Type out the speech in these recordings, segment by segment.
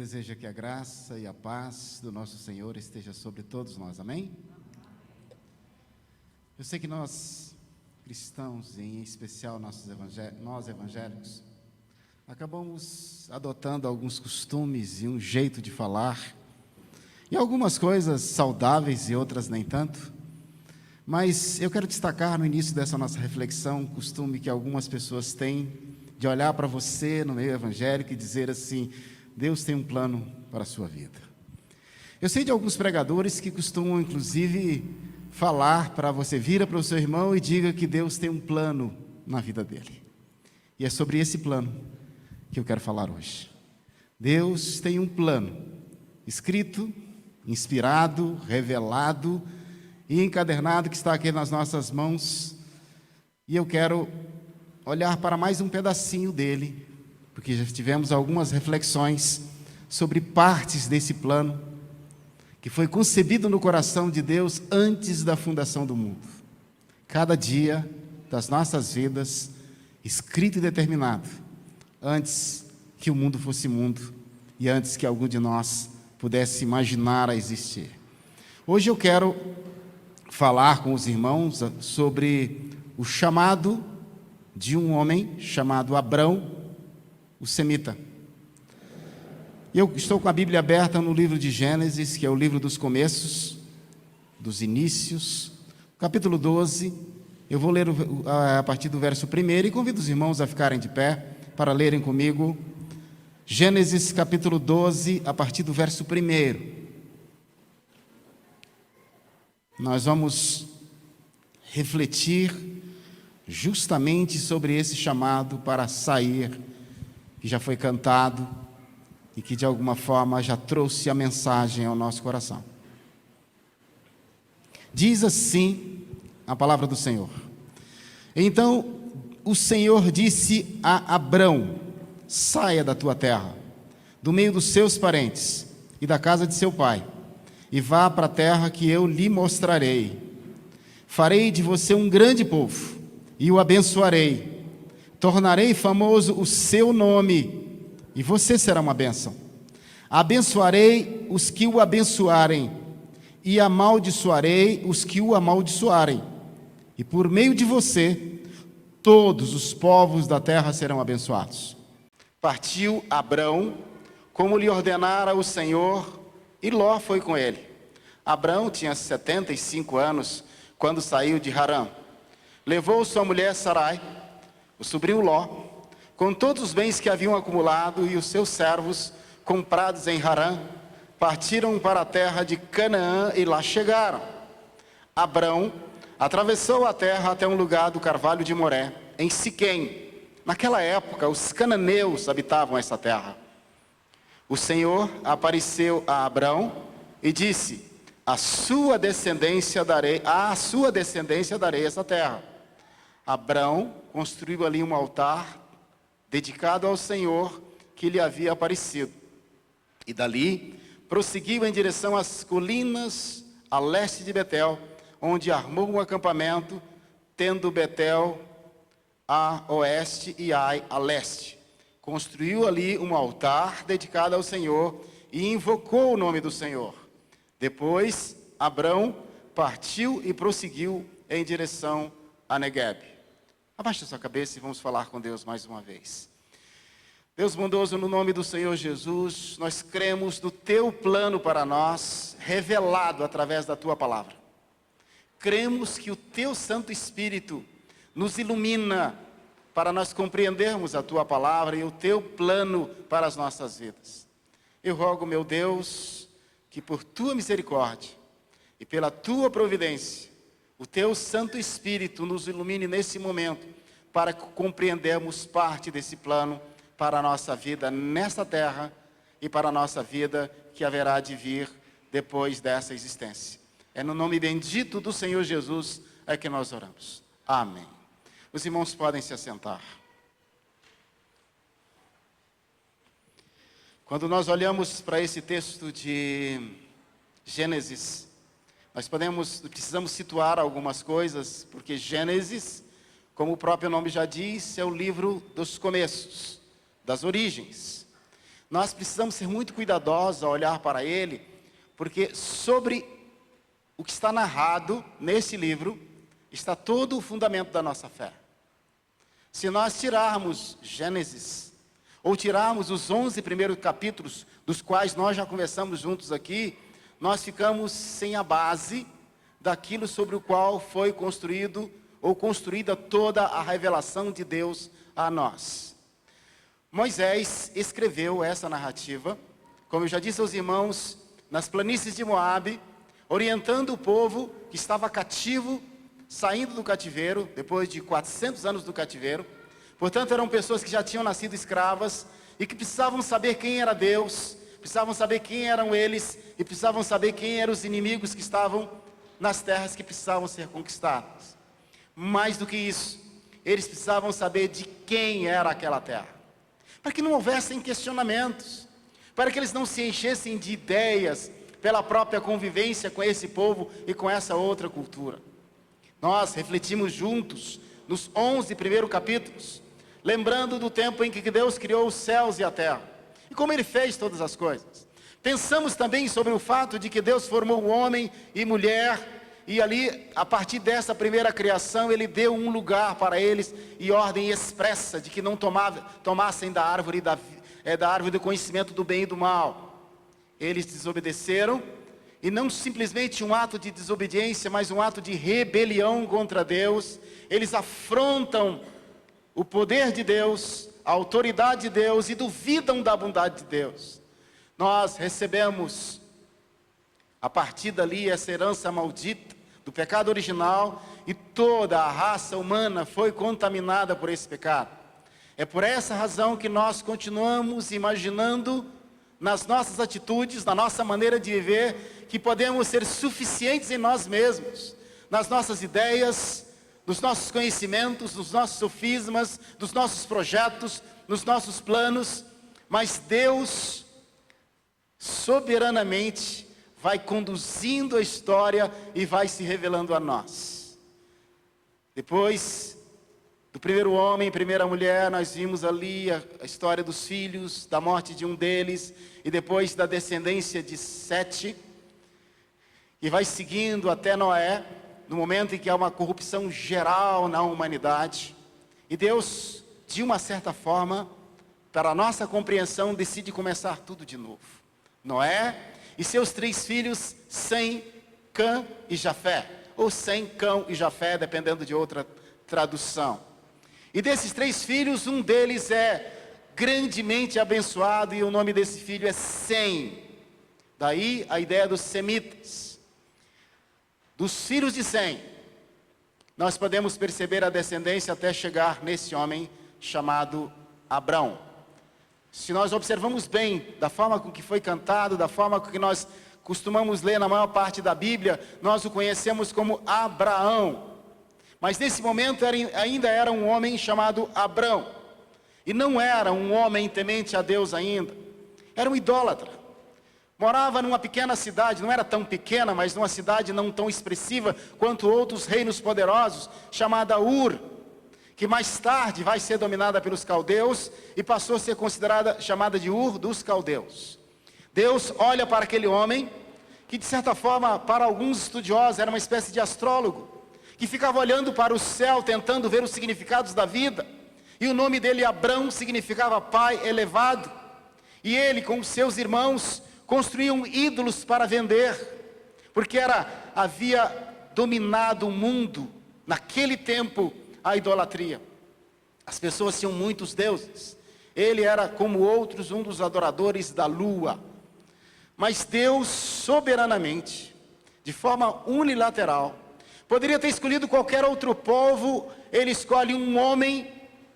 desejo que a graça e a paz do nosso Senhor esteja sobre todos nós, amém? Eu sei que nós, cristãos, e em especial nós evangélicos, acabamos adotando alguns costumes e um jeito de falar, e algumas coisas saudáveis e outras nem tanto, mas eu quero destacar no início dessa nossa reflexão um costume que algumas pessoas têm de olhar para você no meio evangélico e dizer assim: Deus tem um plano para a sua vida. Eu sei de alguns pregadores que costumam, inclusive, falar para você, vira para o seu irmão e diga que Deus tem um plano na vida dele. E é sobre esse plano que eu quero falar hoje. Deus tem um plano, escrito, inspirado, revelado e encadernado, que está aqui nas nossas mãos. E eu quero olhar para mais um pedacinho dele, porque já tivemos algumas reflexões sobre partes desse plano que foi concebido no coração de Deus antes da fundação do mundo. Cada dia das nossas vidas, escrito e determinado, antes que o mundo fosse mundo e antes que algum de nós pudesse imaginar a existir. Hoje eu quero falar com os irmãos sobre o chamado de um homem chamado Abrão, o semita. Eu estou com a Bíblia aberta no livro de Gênesis, que é o livro dos começos, dos inícios, capítulo 12. Eu vou ler a partir do verso 1 e convido os irmãos a ficarem de pé para lerem comigo. Gênesis capítulo 12, a partir do verso 1. Nós vamos refletir justamente sobre esse chamado para sair, que já foi cantado e que de alguma forma já trouxe a mensagem ao nosso coração. Diz assim a palavra do Senhor: Então o Senhor disse a Abrão: saia da tua terra, do meio dos seus parentes e da casa de seu pai, e vá para a terra que eu lhe mostrarei. Farei de você um grande povo e o abençoarei. Tornarei famoso o seu nome, e você será uma bênção. Abençoarei os que o abençoarem, e amaldiçoarei os que o amaldiçoarem. E por meio de você, todos os povos da terra serão abençoados. Partiu Abrão, como lhe ordenara o Senhor, e Ló foi com ele. Abrão tinha 75 anos quando saiu de Harã. Levou sua mulher Sarai, o sobrinho Ló, com todos os bens que haviam acumulado, e os seus servos, comprados em Harã, partiram para a terra de Canaã e lá chegaram. Abrão atravessou a terra até um lugar do carvalho de Moré, em Siquém. Naquela época, os cananeus habitavam essa terra. O Senhor apareceu a Abrão e disse: à sua descendência darei essa terra. Abrão construiu ali um altar dedicado ao Senhor que lhe havia aparecido. E dali prosseguiu em direção às colinas a leste de Betel, onde armou um acampamento, tendo Betel a oeste e Ai a leste. Construiu ali um altar dedicado ao Senhor e invocou o nome do Senhor. Depois, Abrão partiu e prosseguiu em direção a Neguebe. Abaixe a sua cabeça e vamos falar com Deus mais uma vez. Deus bondoso, no nome do Senhor Jesus, nós cremos no teu plano para nós, revelado através da tua palavra. Cremos que o teu Santo Espírito nos ilumina para nós compreendermos a tua palavra e o teu plano para as nossas vidas. Eu rogo, meu Deus, que por tua misericórdia e pela tua providência, o teu Santo Espírito nos ilumine nesse momento, para compreendermos parte desse plano para a nossa vida nesta terra e para a nossa vida que haverá de vir depois dessa existência. É no nome bendito do Senhor Jesus é que nós oramos. Amém. Os irmãos podem se assentar. Quando nós olhamos para esse texto de Gênesis, nós precisamos situar algumas coisas, porque Gênesis, como o próprio nome já diz, é o livro dos começos, das origens. nós precisamos ser muito cuidadosos ao olhar para ele, porque sobre o que está narrado nesse livro, está todo o fundamento da nossa fé. Se nós tirarmos Gênesis, ou tirarmos os 11 primeiros capítulos, dos quais nós já conversamos juntos aqui, nós ficamos sem a base daquilo sobre o qual foi construído, ou construída toda a revelação de Deus a nós. Moisés escreveu essa narrativa, como eu já disse aos irmãos, nas planícies de Moabe, orientando o povo que estava cativo, saindo do cativeiro, depois de 400 anos do cativeiro. Portanto, eram pessoas que já tinham nascido escravas e que precisavam saber quem era Deus, precisavam saber quem eram eles e precisavam saber quem eram os inimigos que estavam nas terras que precisavam ser conquistadas. Mais do que isso, eles precisavam saber de quem era aquela terra, para que não houvessem questionamentos, para que eles não se enchessem de ideias pela própria convivência com esse povo e com essa outra cultura. Nós refletimos juntos nos 11 primeiros capítulos, lembrando do tempo em que Deus criou os céus e a terra, e como Ele fez todas as coisas. Pensamos também sobre o fato de que Deus formou homem e mulher, e ali, a partir dessa primeira criação, Ele deu um lugar para eles, e ordem expressa de que não tomassem da árvore do conhecimento do bem e do mal. Eles desobedeceram, e não simplesmente um ato de desobediência, mas um ato de rebelião contra Deus. Eles afrontam o poder de Deus, a autoridade de Deus, e duvidam da bondade de Deus. Nós recebemos, a partir dali, essa herança maldita do pecado original, e toda a raça humana foi contaminada por esse pecado. É por essa razão que nós continuamos imaginando nas nossas atitudes, na nossa maneira de viver, que podemos ser suficientes em nós mesmos, nas nossas ideias, nos nossos conhecimentos, nos nossos sofismas, nos nossos projetos, nos nossos planos, mas Deus soberanamente vai conduzindo a história e vai se revelando a nós. Depois do primeiro homem, primeira mulher, nós vimos ali a história dos filhos, da morte de um deles, e depois da descendência de Sete, e vai seguindo até Noé, no momento em que há uma corrupção geral na humanidade, e Deus, de uma certa forma, para a nossa compreensão, decide começar tudo de novo. Noé e seus 3 filhos, Sem, Cã e Jafé, ou Sem, Cão e Jafé, dependendo de outra tradução. E desses 3 filhos, um deles é grandemente abençoado, e o nome desse filho é Sem. Daí a ideia dos semitas. Dos filhos de Sem, nós podemos perceber a descendência até chegar nesse homem chamado Abrão. Se nós observamos bem, da forma com que foi cantado, da forma com que nós costumamos ler na maior parte da Bíblia, nós o conhecemos como Abraão. Mas nesse momento ainda era um homem chamado Abrão. E não era um homem temente a Deus ainda. Era um idólatra. Morava numa pequena cidade, não era tão pequena, mas numa cidade não tão expressiva quanto outros reinos poderosos, chamada Ur, que mais tarde vai ser dominada pelos caldeus e passou a ser chamada de Ur dos caldeus. Deus olha para aquele homem, que de certa forma, para alguns estudiosos, era uma espécie de astrólogo, que ficava olhando para o céu, tentando ver os significados da vida, e o nome dele, Abrão, significava pai elevado, e ele com seus irmãos construíam ídolos para vender, porque havia dominado o mundo, naquele tempo, a idolatria. As pessoas tinham muitos deuses. Ele era, como outros, um dos adoradores da lua. Mas Deus, soberanamente, de forma unilateral, poderia ter escolhido qualquer outro povo. Ele escolhe um homem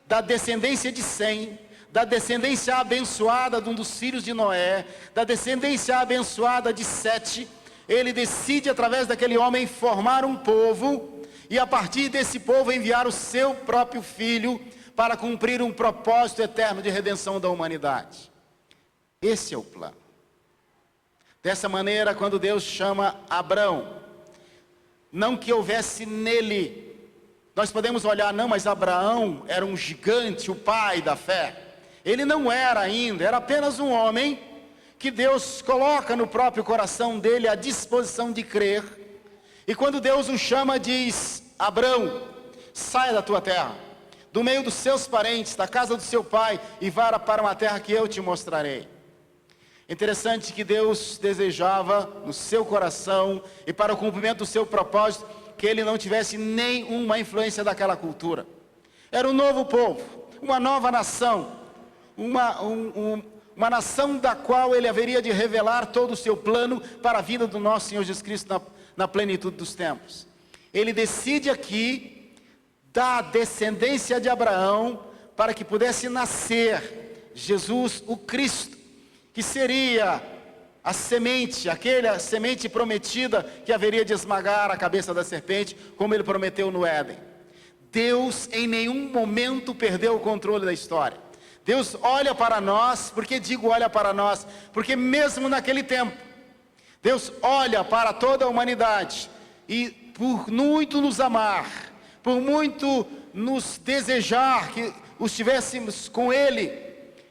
da descendência de Sem, da descendência abençoada de um dos filhos de Noé, da descendência abençoada de Sete. Ele decide, através daquele homem, formar um povo, e a partir desse povo enviar o seu próprio filho para cumprir um propósito eterno de redenção da humanidade. Esse é o plano. Dessa maneira, quando Deus chama Abrão, não que houvesse nele, nós podemos olhar, não, mas Abraão era um gigante, o pai da fé. Ele não era ainda, era apenas um homem que Deus coloca no próprio coração dele a disposição de crer. E quando Deus o chama, diz: Abrão, saia da tua terra, do meio dos seus parentes, da casa do seu pai, e vá para uma terra que eu te mostrarei. Interessante que Deus desejava no seu coração e para o cumprimento do seu propósito que ele não tivesse nenhuma influência daquela cultura. Era um novo povo, uma nova nação, uma nação da qual ele haveria de revelar todo o seu plano para a vida do nosso Senhor Jesus Cristo na plenitude dos tempos. Ele decide aqui da descendência de Abraão para que pudesse nascer Jesus o Cristo, que seria a semente, aquela semente prometida que haveria de esmagar a cabeça da serpente, como ele prometeu no Éden. Deus em nenhum momento perdeu o controle da história. Deus olha para nós. Por que digo olha para nós? Porque mesmo naquele tempo, Deus olha para toda a humanidade, e por muito nos amar, por muito nos desejar que estivéssemos com Ele,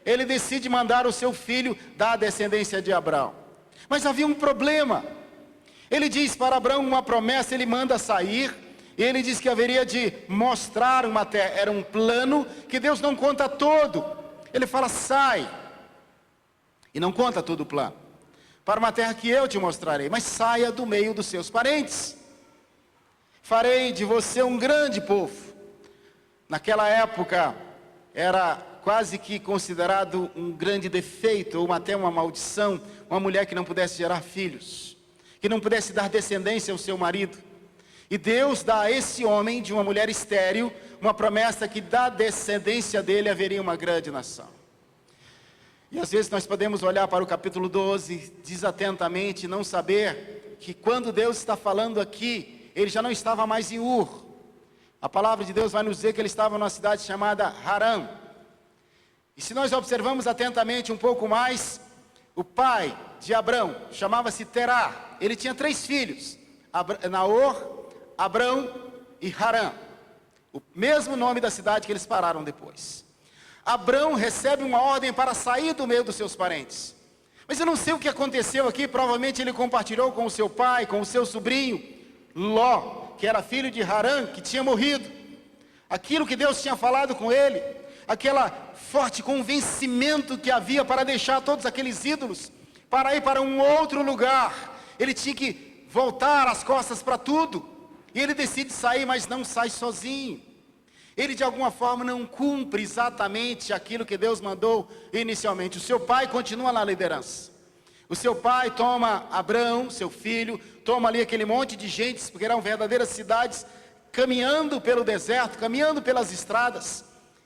Ele decide mandar o seu filho da descendência de Abraão. Mas havia um problema. Ele diz para Abraão uma promessa, ele manda sair, e ele diz que haveria de mostrar uma terra. Era um plano que Deus não conta todo. Ele fala: sai, e não conta todo o plano, para uma terra que eu te mostrarei, mas saia do meio dos seus parentes. Farei de você um grande povo. Naquela época era quase que considerado um grande defeito, ou até uma maldição, uma mulher que não pudesse gerar filhos, que não pudesse dar descendência ao seu marido. E Deus dá a esse homem de uma mulher estéril uma promessa que da descendência dele haveria uma grande nação. E às vezes nós podemos olhar para o capítulo 12 desatentamente e não saber que quando Deus está falando aqui, ele já não estava mais em Ur. A palavra de Deus vai nos dizer que ele estava numa cidade chamada Harã. E se nós observamos atentamente um pouco mais, o pai de Abrão chamava-se Terá. Ele tinha 3 filhos, Naor, Abrão e Harã. O mesmo nome da cidade que eles pararam depois. Abrão recebe uma ordem para sair do meio dos seus parentes. Mas eu não sei o que aconteceu aqui. Provavelmente ele compartilhou com o seu pai, com o seu sobrinho Ló, que era filho de Harã, que tinha morrido. Aquilo que Deus tinha falado com ele, aquela forte convencimento que havia para deixar todos aqueles ídolos, para ir para um outro lugar. Ele tinha que voltar as costas para tudo. E ele decide sair, mas não sai sozinho. Ele de alguma forma não cumpre exatamente aquilo que Deus mandou inicialmente. O seu pai continua na liderança. O seu pai toma Abrão, seu filho, toma ali aquele monte de gente, porque eram verdadeiras cidades, caminhando pelo deserto, caminhando pelas estradas.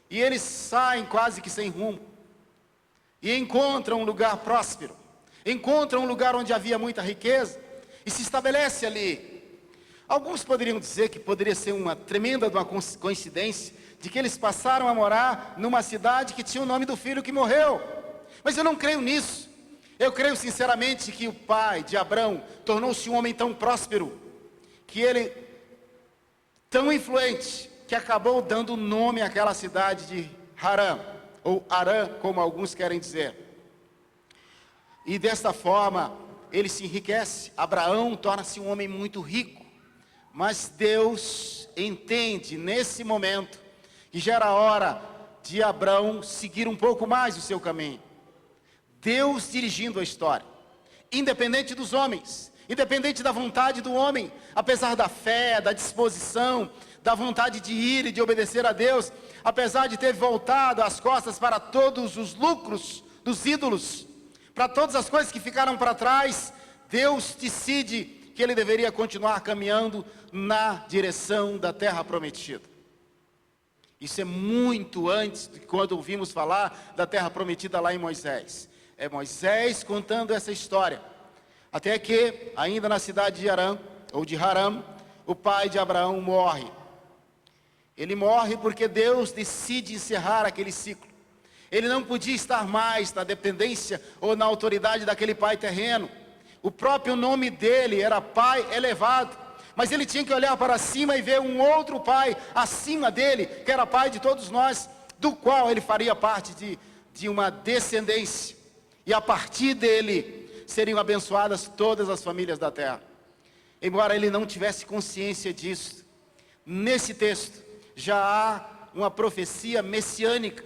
E eles saem quase que sem rumo. E encontram um lugar próspero. Encontram um lugar onde havia muita riqueza. E se estabelece ali. Alguns poderiam dizer que poderia ser uma tremenda uma coincidência, de que eles passaram a morar numa cidade que tinha o nome do filho que morreu. Mas eu não creio nisso. Eu creio sinceramente que o pai de Abrão tornou-se um homem tão próspero, que ele, tão influente, que acabou dando nome àquela cidade de Harã, ou Arã, como alguns querem dizer. E desta forma, ele se enriquece. Abraão torna-se um homem muito rico. Mas Deus entende nesse momento que já era hora de Abrão seguir um pouco mais o seu caminho. Deus dirigindo a história, independente dos homens, independente da vontade do homem, apesar da fé, da disposição, da vontade de ir e de obedecer a Deus, apesar de ter voltado as costas para todos os lucros dos ídolos, para todas as coisas que ficaram para trás, Deus decide que ele deveria continuar caminhando na direção da terra prometida. Isso é muito antes de quando ouvimos falar da terra prometida lá em Moisés. É Moisés contando essa história. Até que, ainda na cidade de Harã, ou de Harã, o pai de Abraão morre. Ele morre porque Deus decide encerrar aquele ciclo. Ele não podia estar mais na dependência ou na autoridade daquele pai terreno. O próprio nome dele era Pai Elevado, mas ele tinha que olhar para cima e ver um outro pai acima dele, que era pai de todos nós, do qual ele faria parte de uma descendência, e a partir dele seriam abençoadas todas as famílias da terra. Embora ele não tivesse consciência disso, nesse texto já há uma profecia messiânica.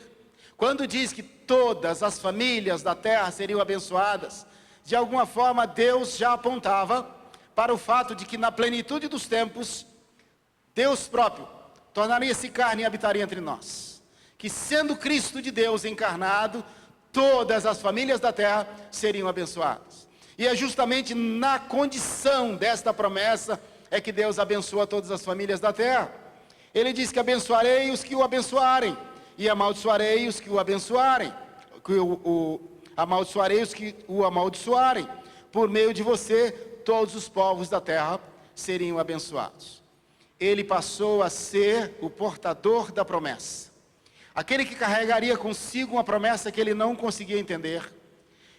Quando diz que todas as famílias da terra seriam abençoadas, de alguma forma Deus já apontava para o fato de que na plenitude dos tempos, Deus próprio tornaria-se carne e habitaria entre nós. Que sendo Cristo de Deus encarnado, todas as famílias da terra seriam abençoadas. E é justamente na condição desta promessa é que Deus abençoa todas as famílias da terra. Ele diz que abençoarei os que o abençoarem, e amaldiçoarei os que o abençoarem, amaldiçoarei os que o amaldiçoarem. Por meio de você, todos os povos da terra seriam abençoados. Ele passou a ser o portador da promessa. Aquele que carregaria consigo uma promessa que ele não conseguia entender,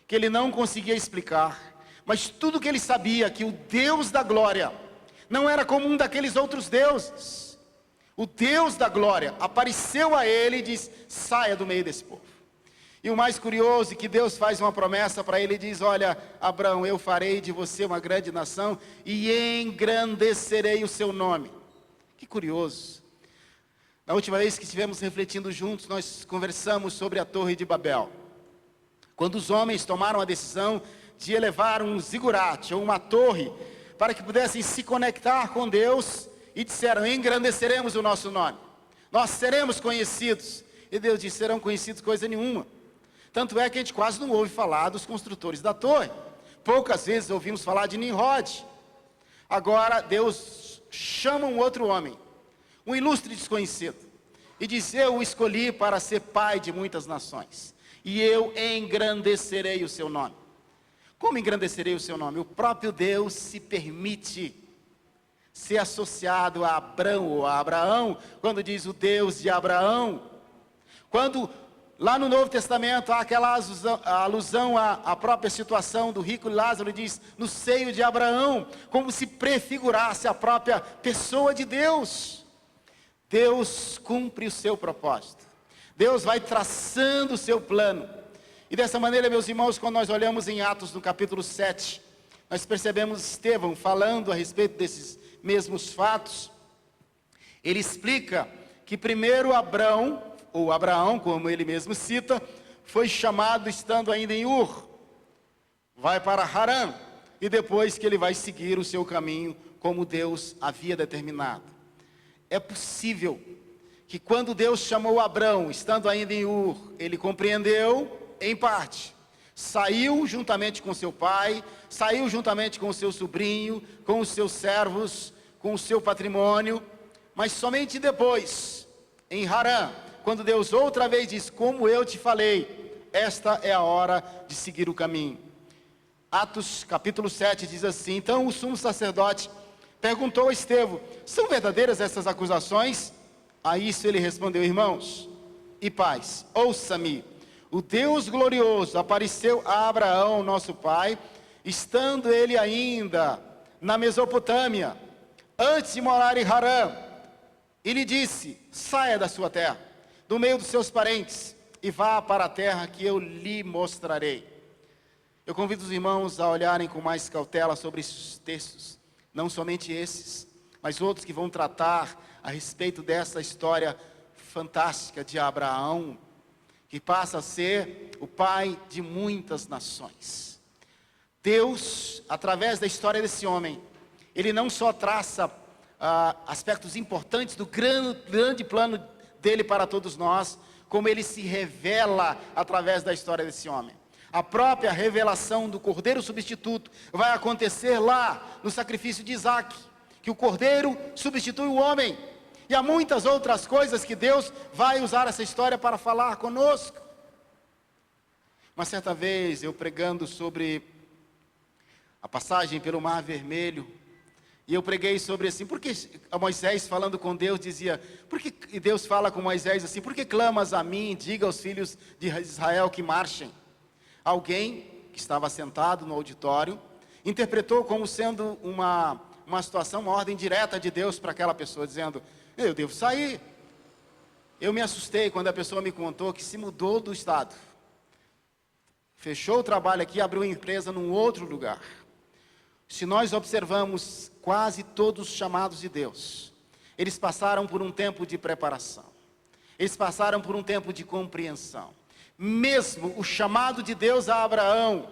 que ele não conseguia explicar, mas tudo que ele sabia, que o Deus da glória não era como um daqueles outros deuses. O Deus da glória apareceu a ele e diz: saia do meio desse povo. E o mais curioso é que Deus faz uma promessa para ele e diz: olha, Abraão, eu farei de você uma grande nação e engrandecerei o seu nome. Que curioso. Na última vez que estivemos refletindo juntos, nós conversamos sobre a Torre de Babel. Quando os homens tomaram a decisão de elevar um zigurate, ou uma torre, para que pudessem se conectar com Deus, e disseram: engrandeceremos o nosso nome, nós seremos conhecidos. E Deus disse: serão conhecidos coisa nenhuma. Tanto é que a gente quase não ouve falar dos construtores da torre. Poucas vezes ouvimos falar de Nimrod. Agora Deus chama um outro homem, um ilustre desconhecido, e diz: eu o escolhi para ser pai de muitas nações, e eu engrandecerei o seu nome. Como engrandecerei o seu nome? O próprio Deus se permite ser associado a Abrão ou a Abraão, quando diz o Deus de Abraão. Quando lá no Novo Testamento há aquela alusão à própria situação do rico Lázaro, diz no seio de Abraão, como se prefigurasse a própria pessoa de Deus. Deus cumpre o seu propósito, Deus vai traçando o seu plano. E dessa maneira, meus irmãos, quando nós olhamos em Atos no capítulo 7, nós percebemos Estevão falando a respeito desses mesmos fatos. Ele explica que primeiro Abrão, ou Abraão, como ele mesmo cita, foi chamado estando ainda em Ur, vai para Harã, e depois que ele vai seguir o seu caminho como Deus havia determinado. É possível que quando Deus chamou Abrão, estando ainda em Ur, ele compreendeu em parte, saiu juntamente com seu pai, saiu juntamente com o seu sobrinho, com os seus servos, com o seu patrimônio, mas somente depois, em Harã, quando Deus outra vez diz: como eu te falei, esta é a hora de seguir o caminho. Atos capítulo 7 diz assim: então o sumo sacerdote perguntou a Estevão: são verdadeiras essas acusações? A isso ele respondeu: irmãos e pais, ouça-me. O Deus glorioso apareceu a Abraão, nosso pai, estando ele ainda na Mesopotâmia, antes de morar em Harã. E lhe disse: saia da sua terra, do meio dos seus parentes, e vá para a terra que eu lhe mostrarei. Eu convido os irmãos a olharem com mais cautela sobre esses textos, não somente esses, mas outros que vão tratar a respeito dessa história fantástica de Abraão, que passa a ser o pai de muitas nações. Deus, através da história desse homem, ele não só traça aspectos importantes do grande plano dele para todos nós, como ele se revela através da história desse homem. A própria revelação do Cordeiro substituto vai acontecer lá no sacrifício de Isaac, que o Cordeiro substitui o homem. E há muitas outras coisas que Deus vai usar essa história para falar conosco. Uma certa vez, eu pregando sobre a passagem pelo Mar Vermelho, e eu preguei sobre assim, porque Moisés falando com Deus dizia, e Deus fala com Moisés assim: por que clamas a mim? Diga aos filhos de Israel que marchem. Alguém que estava sentado no auditório interpretou como sendo uma situação, uma ordem direta de Deus para aquela pessoa, dizendo: eu devo sair. Eu me assustei quando a pessoa me contou que se mudou do estado, fechou o trabalho aqui e abriu uma empresa num outro lugar. Se nós observamos quase todos os chamados de Deus, eles passaram por um tempo de preparação. Eles passaram por um tempo de compreensão. Mesmo o chamado de Deus a Abraão,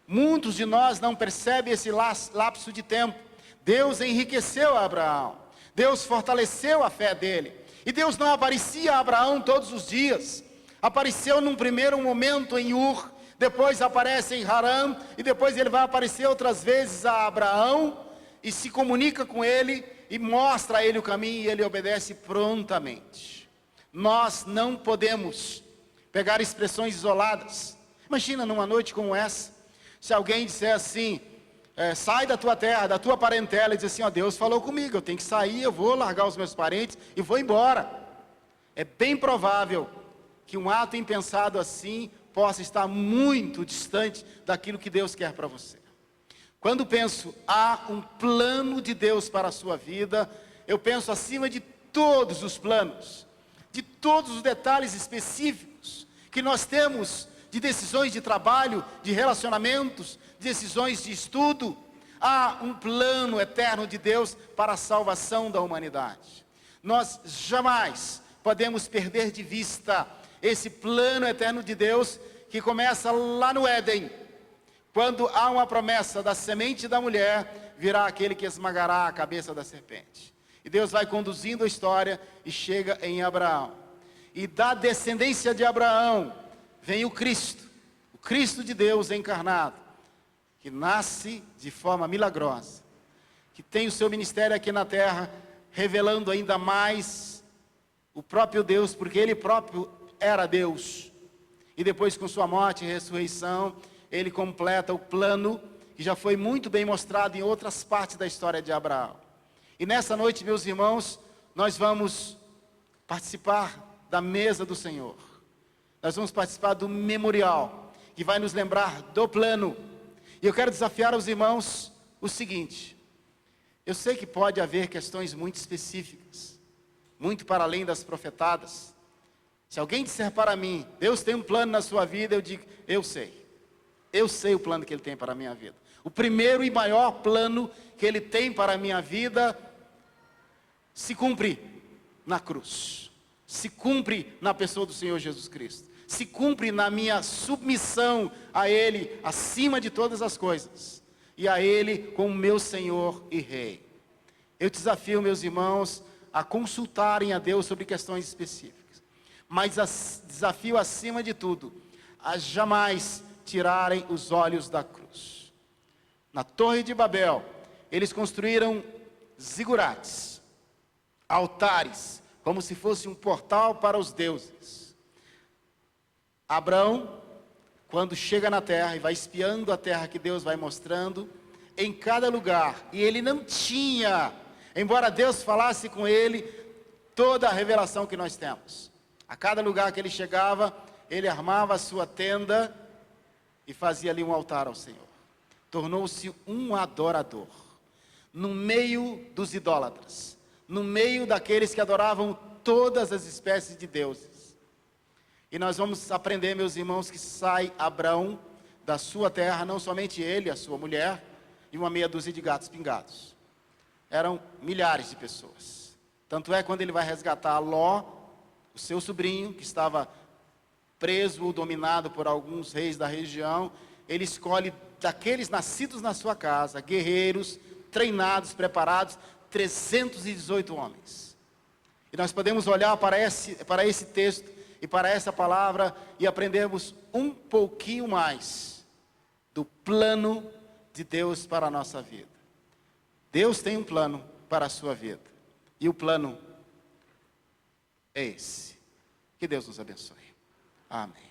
muitos de nós não percebem esse lapso de tempo. Deus enriqueceu a Abraão. Deus fortaleceu a fé dele. E Deus não aparecia a Abraão todos os dias. Apareceu num primeiro momento em Ur, depois aparece em Harã, e depois ele vai aparecer outras vezes a Abraão, e se comunica com ele, e mostra a ele o caminho, e ele obedece prontamente. Nós não podemos pegar expressões isoladas. Imagina numa noite como essa, se alguém disser assim, sai da tua terra, da tua parentela, e diz assim, ó, Deus falou comigo, eu tenho que sair, eu vou largar os meus parentes, e vou embora. É bem provável que um ato impensado assim, possa estar muito distante daquilo que Deus quer para você. Quando penso, há um plano de Deus para a sua vida, eu penso acima de todos os planos, de todos os detalhes específicos que nós temos, de decisões de trabalho, de relacionamentos, decisões de estudo. Há um plano eterno de Deus para a salvação da humanidade. Nós jamais podemos perder de vista esse plano eterno de Deus, que começa lá no Éden, quando há uma promessa da semente da mulher, virá aquele que esmagará a cabeça da serpente. E Deus vai conduzindo a história e chega em Abraão. E da descendência de Abraão vem o Cristo de Deus encarnado, que nasce de forma milagrosa, que tem o seu ministério aqui na terra, revelando ainda mais o próprio Deus, porque Ele próprio era Deus. E depois, com sua morte e ressurreição, Ele completa o plano que já foi muito bem mostrado em outras partes da história de Abraão. E nessa noite, meus irmãos, nós vamos participar da mesa do Senhor. Nós vamos participar do memorial, que vai nos lembrar do plano. E eu quero desafiar aos irmãos o seguinte: eu sei que pode haver questões muito específicas, muito para além das profetadas. Se alguém disser para mim, Deus tem um plano na sua vida, eu digo, eu sei o plano que Ele tem para a minha vida. O primeiro e maior plano que Ele tem para a minha vida se cumpre na cruz, se cumpre na pessoa do Senhor Jesus Cristo, se cumpre na minha submissão a Ele acima de todas as coisas, e a Ele como meu Senhor e Rei. Eu desafio meus irmãos a consultarem a Deus sobre questões específicas, mas desafio acima de tudo, a jamais tirarem os olhos da cruz. Na Torre de Babel, eles construíram zigurates, altares, como se fosse um portal para os deuses. Abraão, quando chega na terra e vai espiando a terra que Deus vai mostrando, em cada lugar, e ele não tinha, embora Deus falasse com ele, toda a revelação que nós temos. A cada lugar que ele chegava, ele armava a sua tenda e fazia ali um altar ao Senhor. Tornou-se um adorador, no meio dos idólatras, no meio daqueles que adoravam todas as espécies de deuses. E nós vamos aprender, meus irmãos, que sai Abraão da sua terra, não somente ele, a sua mulher, e uma meia dúzia de gatos pingados. Eram milhares de pessoas. Tanto é quando ele vai resgatar Ló, o seu sobrinho, que estava preso ou dominado por alguns reis da região, ele escolhe daqueles nascidos na sua casa, guerreiros, treinados, preparados, 318 homens. E nós podemos olhar para esse texto e para essa palavra e aprendermos um pouquinho mais do plano de Deus para a nossa vida. Deus tem um plano para a sua vida, e o plano é esse. Que Deus nos abençoe. Amém.